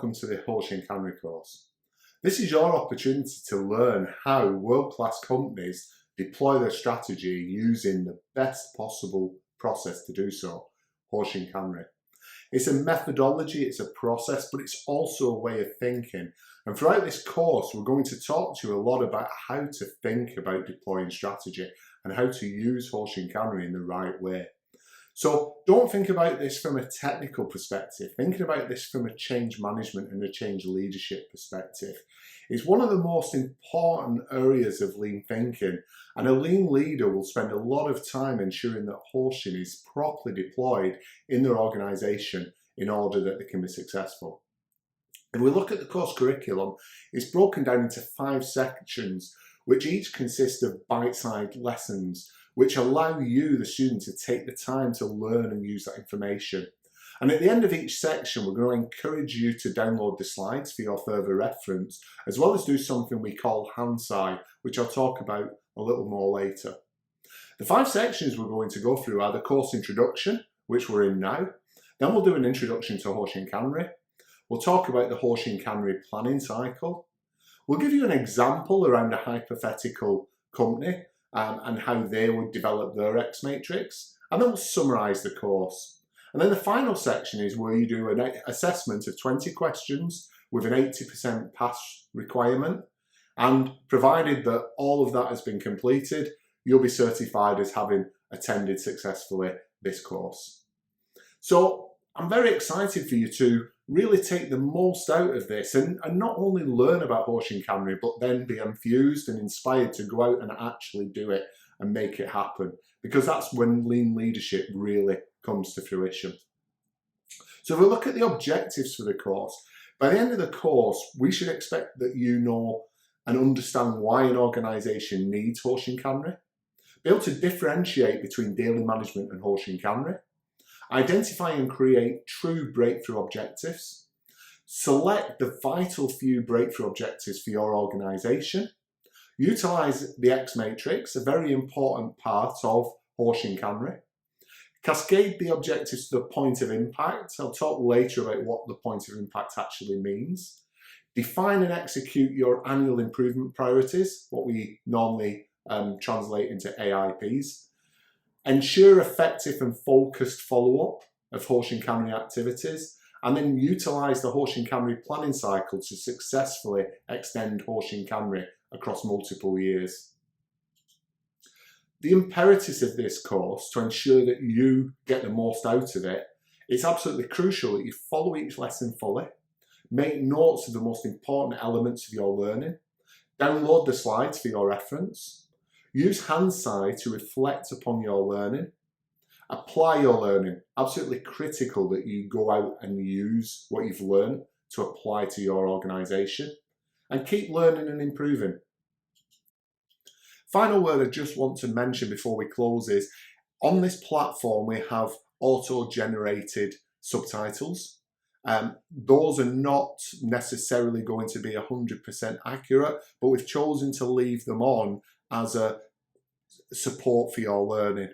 welcome to the Hoshin Kanri course. This is your opportunity to learn how world-class companies deploy their strategy using the best possible process to do so, Hoshin Kanri. It's a methodology, it's a process, but it's also a way of thinking. And throughout this course, we're going to talk to you a lot about how to think about deploying strategy and how to use Hoshin Kanri in the right way. So don't think about this from a technical perspective. Thinking about this from a change management and a change leadership perspective is one of the most important areas of lean thinking. And a lean leader will spend a lot of time ensuring that Hoshin is properly deployed in their organization in order that they can be successful. If we look at the course curriculum, it's broken down into 5 sections, which each consist of bite-sized lessons, which allow you, the student, to take the time to learn and use that information. And at the end of each section, we're going to encourage you to download the slides for your further reference, as well as do something we call hand-sign, which I'll talk about a little more later. The 5 sections we're going to go through are the course introduction, which we're in now. Then we'll do an introduction to Hoshin Kanri. We'll talk about the Hoshin Kanri planning cycle. We'll give you an example around a hypothetical company and how they would develop their X matrix, and then we'll summarise the course. And then the final section is where you do an assessment of 20 questions with an 80% pass requirement, and provided that all of that has been completed, you'll be certified as having attended successfully this course. So I'm very excited for you to really take the most out of this and not only learn about Hoshin Kanri, but then be enthused and inspired to go out and actually do it and make it happen, because that's when lean leadership really comes to fruition. So if we look at the objectives for the course, by the end of the course, we should expect that you know and understand why an organisation needs Hoshin Kanri, be able to differentiate between daily management and Hoshin Kanri, identify and create true breakthrough objectives, select the vital few breakthrough objectives for your organisation, utilise the X matrix, a very important part of Hoshin Kanri, cascade the objectives to the point of impact. I'll talk later about what the point of impact actually means. Define and execute your annual improvement priorities, what we normally translate into AIPs. Ensure effective and focused follow-up of Hoshin Kanri activities, and then utilise the Hoshin Kanri planning cycle to successfully extend Hoshin Kanri across multiple years. The imperatives of this course, to ensure that you get the most out of it, it's absolutely crucial that you follow each lesson fully, make notes of the most important elements of your learning, download the slides for your reference, use hand-sign to reflect upon your learning, apply your learning. Absolutely critical that you go out and use what you've learned to apply to your organisation, and keep learning and improving. Final word I just want to mention before we close is, on this platform we have auto-generated subtitles. Those are not necessarily going to be 100% accurate, but we've chosen to leave them on as a support for your learning.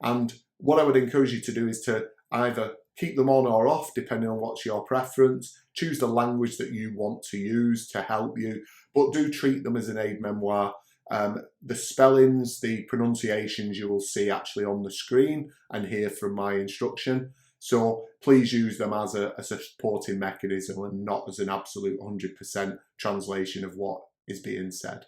And what I would encourage you to do is to either keep them on or off, depending on what's your preference. Choose the language that you want to use to help you, but do treat them as an aid memoir. The spellings, the pronunciations you will see actually on the screen and hear from my instruction. So please use them as a supporting mechanism and not as an absolute 100% translation of what is being said.